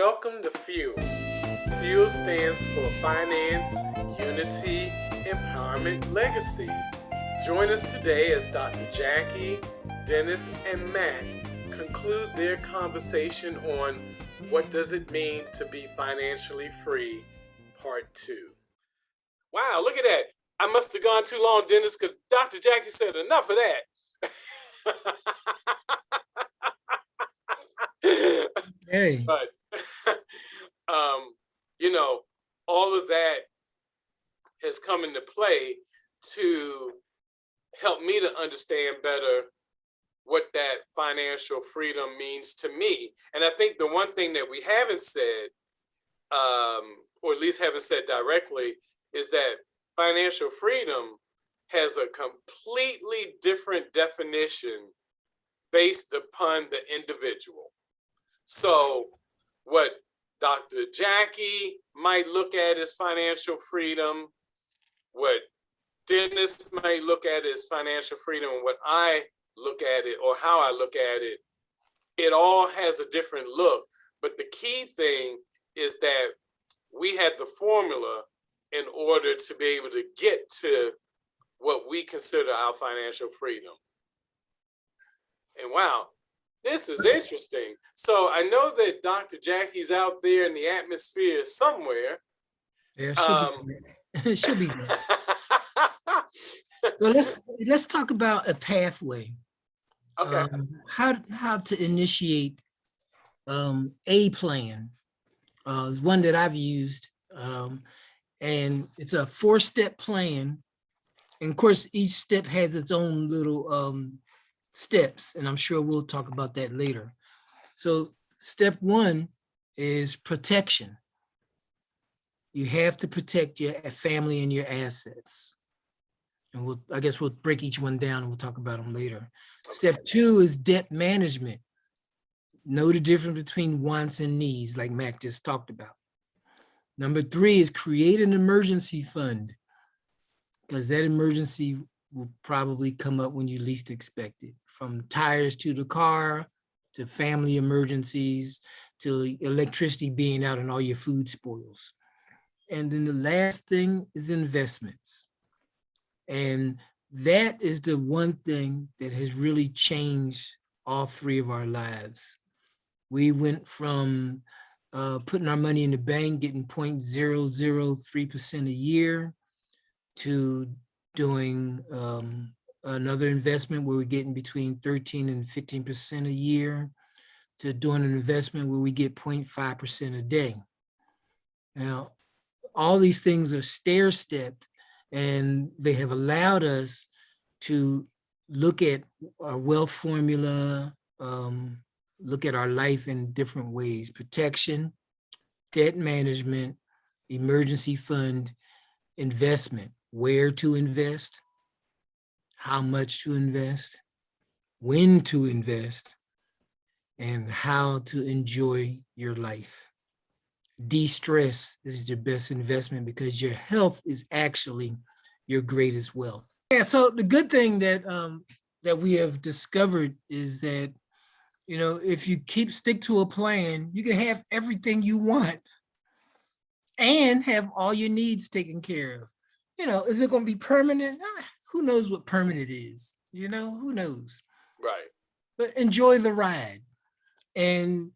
Welcome to FUEL. FUEL stands for Finance, Unity, Empowerment, Legacy. Join us today as Dr. Jackie, Dennis, and Matt conclude their conversation on what does it mean to be financially free, part 2. Wow, look at that. I must have gone too long, Dennis, because Dr. Jackie said enough of that. Hey, But you know, all of that has come into play to help me to understand better what that financial freedom means to me. And I think the one thing that we haven't said, or at least haven't said directly, is that financial freedom has a completely different definition based upon the individual. So what Dr. Jackie might look at as financial freedom, what Dennis might look at as financial freedom, and what I look at it or how I look at it, it all has a different look. But the key thing is that we had the formula in order to be able to get to what we consider our financial freedom. And wow, this is interesting. So I know that Dr. Jackie's out there in the atmosphere somewhere. yeah, it should be there. Well, let's talk about a pathway. Okay. How to initiate a plan. Is one that I've used, and it's a 4-step plan. And of course, each step has its own little steps, and I'm sure we'll talk about that later. So step 1 is protection. You have to protect your family and your assets. And I guess we'll break each one down and we'll talk about them later. Step 2 is debt management. Know the difference between wants and needs, like Mac just talked about. Number 3 is create an emergency fund, because that emergency will probably come up when you least expect it, from tires to the car, to family emergencies, to electricity being out and all your food spoils. And then the last thing is investments. And that is the one thing that has really changed all 3 of our lives. We went from putting our money in the bank, getting 0.003% a year, to doing another investment where we're getting between 13 and 15% a year, to doing an investment where we get 0.5% a day. Now, all these things are stair-stepped, and they have allowed us to look at our wealth formula, look at our life in different ways: protection, debt management, emergency fund, investment, where to invest, how much to invest, when to invest, and how to enjoy your life. De-stress is your best investment, because your health is actually your greatest wealth. Yeah, so the good thing that that we have discovered is that, you know, if you stick to a plan, you can have everything you want and have all your needs taken care of. You know, is it going to be permanent? Who knows what permanent is? You know, who knows? Right. But enjoy the ride and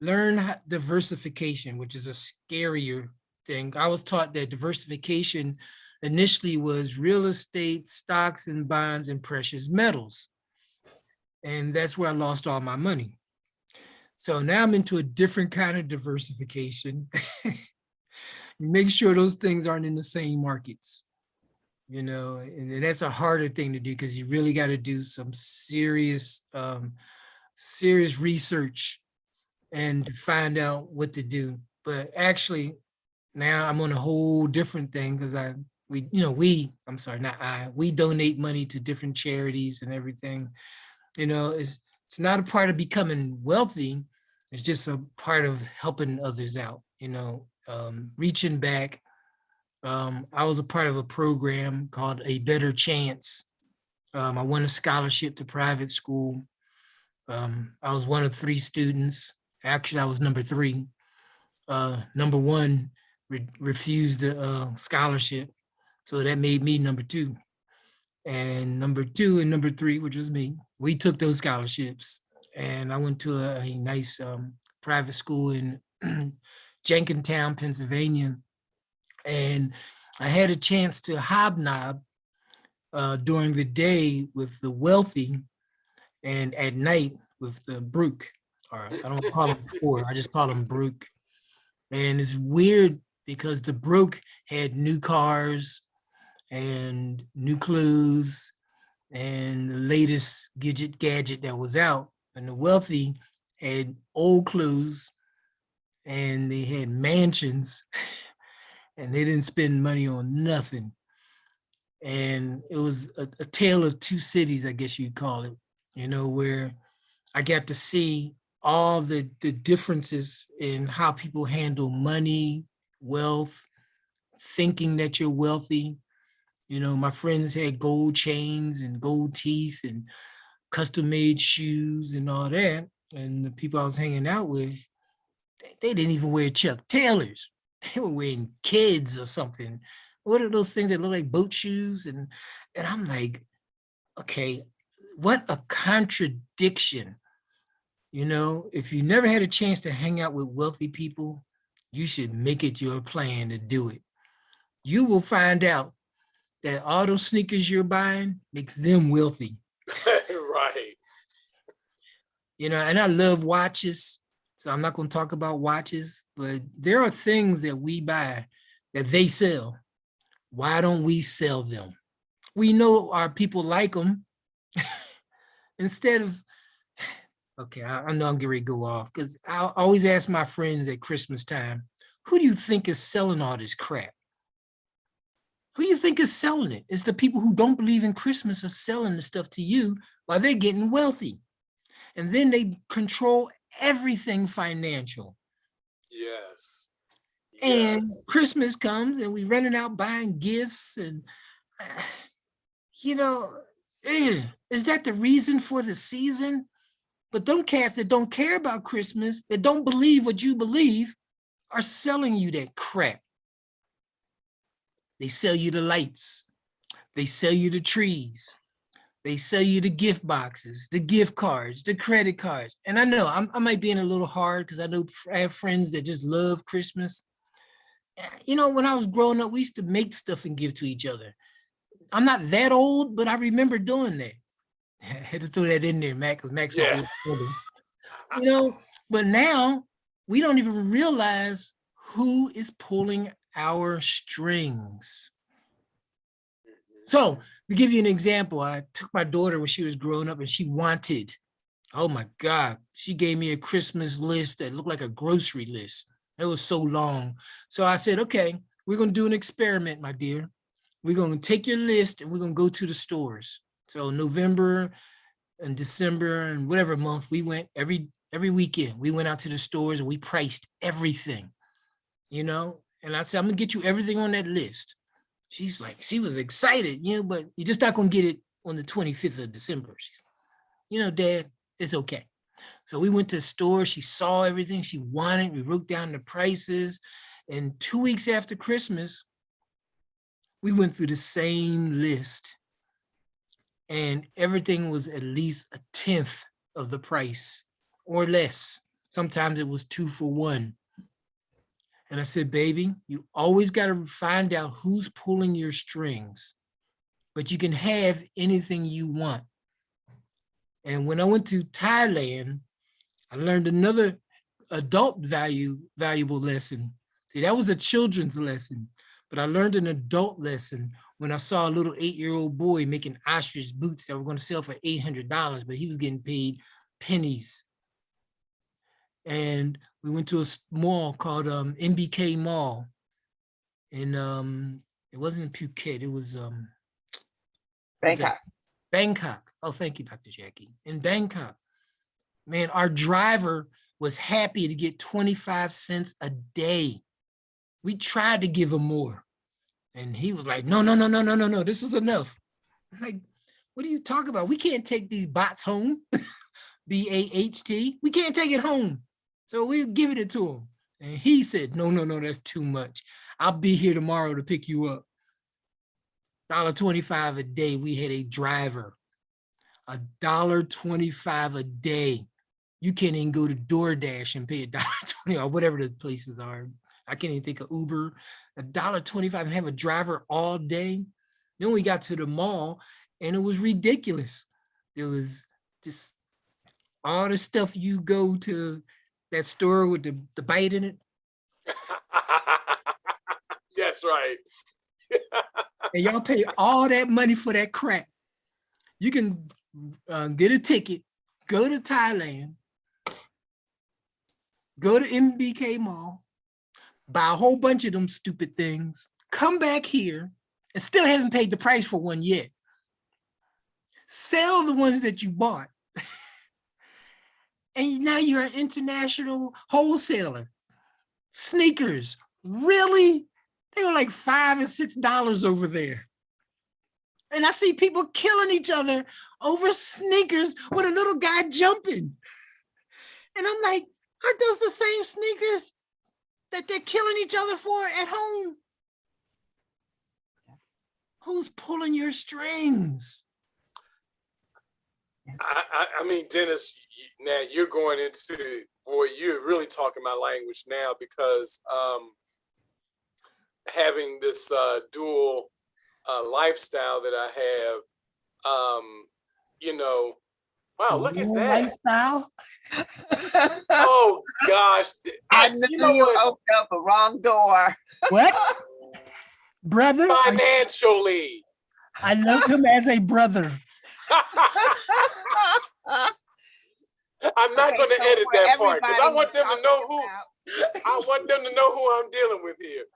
learn diversification, which is a scarier thing. I was taught that diversification initially was real estate, stocks and bonds, and precious metals. And that's where I lost all my money. So now I'm into a different kind of diversification. Make sure those things aren't in the same markets, you know, and that's a harder thing to do, because you really got to do some serious research and to find out what to do. But actually, now I'm on a whole different thing, because we donate money to different charities and everything. You know, it's not a part of becoming wealthy. It's just a part of helping others out, you know, reaching back. I was a part of a program called A Better Chance. I won a scholarship to private school. I was one of 3 students. Actually, I was number 3. number one refused the scholarship. So that made me number two. And number two and number three, which was me, we took those scholarships. And I went to a nice private school in Jenkintown, Pennsylvania. And I had a chance to hobnob during the day with the wealthy and at night with the brook. Or I don't call them poor, I just call them brook. And it's weird because the brook had new cars and new clothes and the latest gadget that was out. And the wealthy had old clothes and they had mansions and they didn't spend money on nothing. And it was a tale of two cities, I guess you'd call it, where I got to see all the differences in how people handle money, wealth, thinking that you're wealthy. My friends had gold chains and gold teeth and custom made shoes and all that. And the people I was hanging out with, they didn't even wear Chuck Taylors. They were wearing Kids or something. What are those things that look like boat shoes? And I'm like, okay, what a contradiction. If you never had a chance to hang out with wealthy people, you should make it your plan to do it. You will find out that all those sneakers you're buying makes them wealthy. Right. And I love watches. So I'm not going to talk about watches, but there are things that we buy that they sell. Why don't we sell them? We know our people like them. Instead of, okay, I know I'm getting ready to go off because I always ask my friends at Christmas time, who do you think is selling all this crap? Who do you think is selling it? It's the people who don't believe in Christmas are selling the stuff to you while they're getting wealthy. And then they control everything financial. Yes. And Christmas comes and we running out buying gifts and, is that the reason for the season? But them cats that don't care about Christmas, that don't believe what you believe, are selling you that crap. They sell you the lights. They sell you the trees. They sell you the gift boxes, the gift cards, the credit cards. And I know I might be in a little hard because I know I have friends that just love Christmas. When I was growing up, we used to make stuff and give to each other. I'm not that old, but I remember doing that. I had to throw that in there, Mac, because Mac's my old brother. But now we don't even realize who is pulling our strings. So to give you an example, I took my daughter when she was growing up and she wanted, oh my God, she gave me a Christmas list that looked like a grocery list. It was so long. So I said, okay, we're going to do an experiment, my dear. We're going to take your list and we're going to go to the stores. So November and December and whatever month we went every weekend, we went out to the stores and we priced everything, and I said, I'm going to get you everything on that list. She's like, she was excited, but you're just not going to get it on the 25th of December. She's, Dad, it's okay. So we went to the store. She saw everything she wanted. We wrote down the prices. And 2 weeks after Christmas, we went through the same list. And everything was at least a 10th of the price or less. Sometimes it was 2 for 1. And I said, baby, you always got to find out who's pulling your strings, but you can have anything you want. And when I went to Thailand, I learned another valuable lesson. See, that was a children's lesson, but I learned an adult lesson when I saw a little 8-year-old boy making ostrich boots that were going to sell for $800, but he was getting paid pennies. And we went to a mall called MBK Mall. And it wasn't in Phuket, it was Bangkok. Bangkok. Oh, thank you, Dr. Jackie. In Bangkok, man, our driver was happy to get 25 cents a day. We tried to give him more. And he was like, no, this is enough. I'm like, what are you talking about? We can't take these bots home, BAHT. We can't take it home. So we're giving it to him. And he said, no, no, no, that's too much. I'll be here tomorrow to pick you up. $1.25 a day. We had a driver. $1.25 a day. You can't even go to DoorDash and pay $1.20 or whatever the places are. I can't even think of Uber. $1.25 and have a driver all day. Then we got to the mall and it was ridiculous. It was just all the stuff you go to that store with the bite in it. That's right. And y'all pay all that money for that crap. You can get a ticket, go to Thailand, go to MBK Mall, buy a whole bunch of them stupid things, come back here, and still haven't paid the price for one yet. Sell the ones that you bought. And now you're an international wholesaler. Sneakers, really? They were like $5 and $6 over there. And I see people killing each other over sneakers with a little guy jumping. And I'm like, aren't those the same sneakers that they're killing each other for at home? Who's pulling your strings? I mean, Dennis, now you're going into, boy, you're really talking my language now, because having this dual lifestyle that I have, you know, wow, look at that. Lifestyle? Oh gosh. I knew You know you what? opened up a wrong door. What? Brother? Financially. I love him as a brother. I'm not Okay, going to so edit for that part, because I everybody want them to know who about- I want them to know who I'm dealing with here.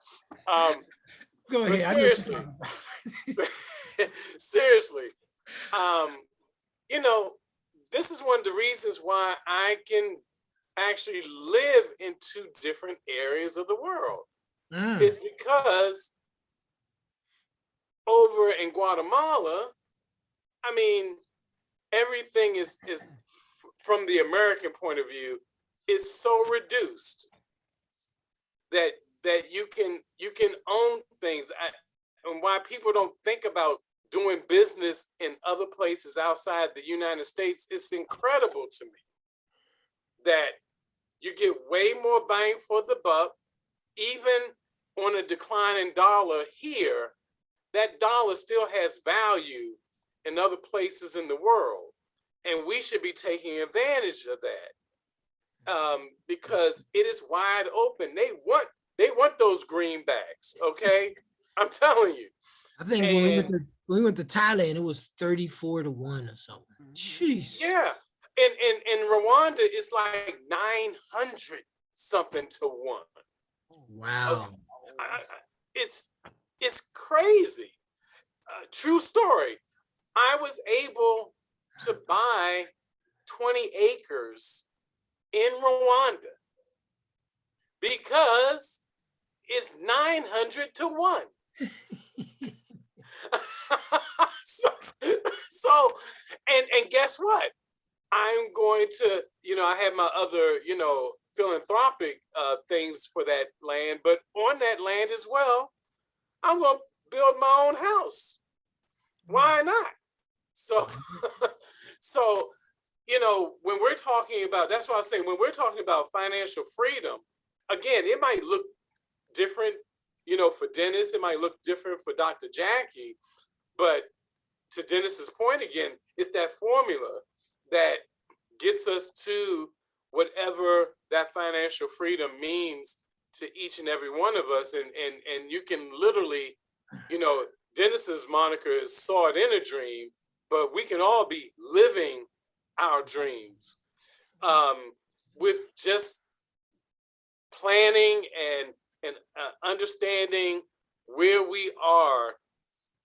Go But ahead. I know what you're seriously, talking about. seriously, you know, this is one of the reasons why I can actually live in two different areas of the world. Is because over in Guatemala, I mean, everything is from the American point of view is so reduced that you can own things. And why people don't think about doing business in other places outside the United States, it's incredible to me that you get way more bang for the buck. Even on a declining dollar here, that dollar still has value in other places in the world. And we should be taking advantage of that, because it is wide open. They want those greenbacks, okay? I'm telling you. I think when we went to Thailand, it was 34-1 or something. Jeez. Yeah. In Rwanda, it's like 900 something to 1. Wow. It's crazy. True story. I was able to buy 20 acres in Rwanda because it's 900 to 1. so and guess what? I'm going to, I have my other, philanthropic things for that land, but on that land as well, I'm going to build my own house. Why not? So, when we're talking about, that's why I say, when we're talking about financial freedom, again, it might look different, for Dennis, it might look different for Dr. Jackie, but to Dennis's point again, it's that formula that gets us to whatever that financial freedom means to each and every one of us. And you can literally, Dennis's moniker is saw it in a dream, but we can all be living our dreams with just planning and understanding where we are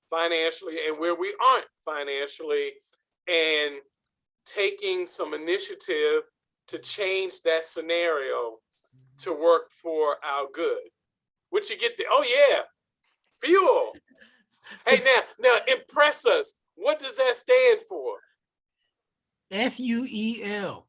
financially and where we aren't financially, and taking some initiative to change that scenario to work for our good. What you get there? Oh yeah, fuel. Hey, now impress us. What does that stand for? FUEL.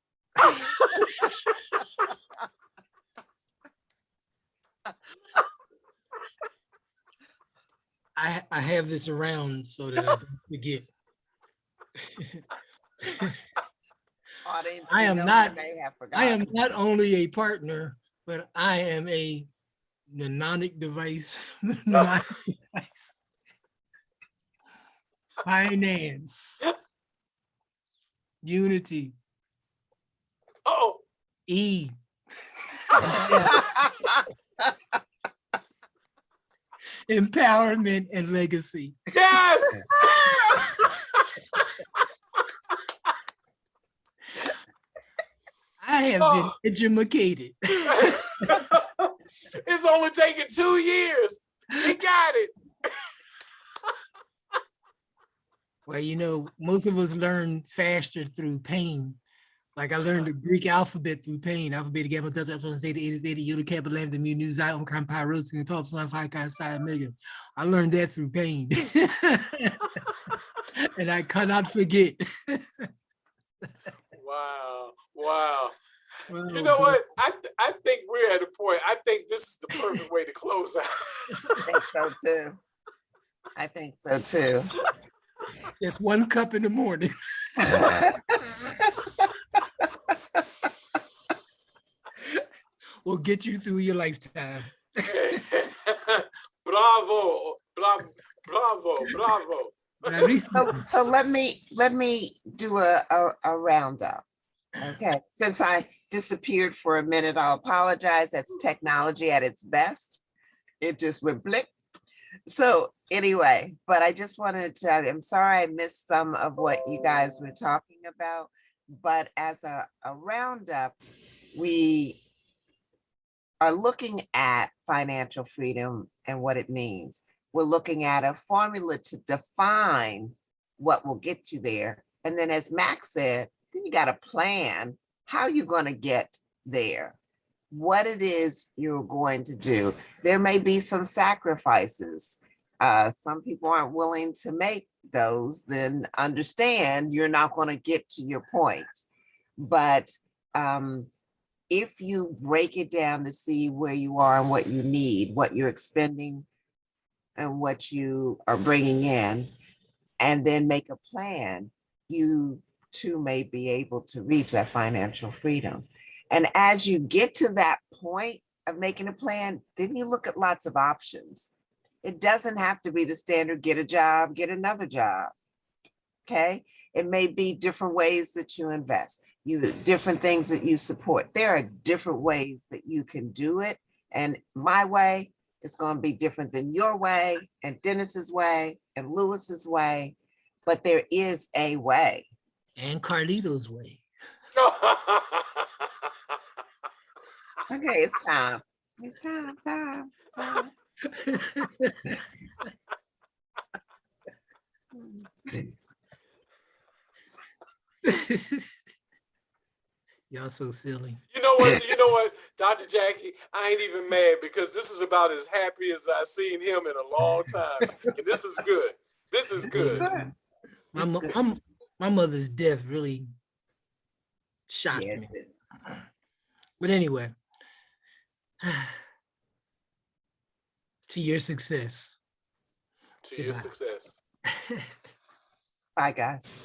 I have this around so that I don't forget. Audience, I you am know not- we may have I am forgotten. not only a partner, but I am a mnemonic device. Mnemonic device. Finance. Unity. Oh, E. Empowerment and legacy. yes. I have been Oh. educated. It's only taken 2 years. He got it. Well, you know, most of us learn faster through pain. Like I learned the Greek alphabet through pain. Alpha, beta, gamma, delta, epsilon, zeta, eta, theta, iota, kappa, lambda, mu, nu, xi, omicron, pi, rho, sigma, tau, epsilon, phi, chi, psi, omega. I learned that through pain. And I cannot forget. Wow. Wow. Oh, You know boy. what? I think we're at a point. I think this is the perfect way to close out. I think so too. I think so too. Just 1 cup in the morning. Will get you through your lifetime. Bravo. Bravo. Bravo. Bravo. So let me do a roundup. Okay, since I disappeared for a minute, I'll apologize. That's technology at its best. It just went blip. So anyway, but I just wanted to tell you, I'm sorry I missed some of what you guys were talking about, but as a roundup, we are looking at financial freedom and what it means. We're looking at a formula to define what will get you there. And then as Max said, then you got to plan how you're going to get there, what it is you're going to do. There may be some sacrifices. Some people aren't willing to make those, then understand you're not going to get to your point. But if you break it down to see where you are and what you need, what you're expending and what you are bringing in, and then make a plan, you too may be able to reach that financial freedom. And as you get to that point of making a plan, then you look at lots of options. It doesn't have to be the standard, get a job, get another job. Okay. It may be different ways that you invest, different things that you support. There are different ways that you can do it. And my way is going to be different than your way and Dennis's way and Lewis's way, but there is a way. And Carlito's way. Okay, it's time. It's time. Y'all so silly. You know what? You know what, Dr. Jackie? I ain't even mad because this is about as happy as I've seen him in a long time. And this is good. This is good. My mother's death really shocked me. But anyway, to your success. To your success. Bye, guys.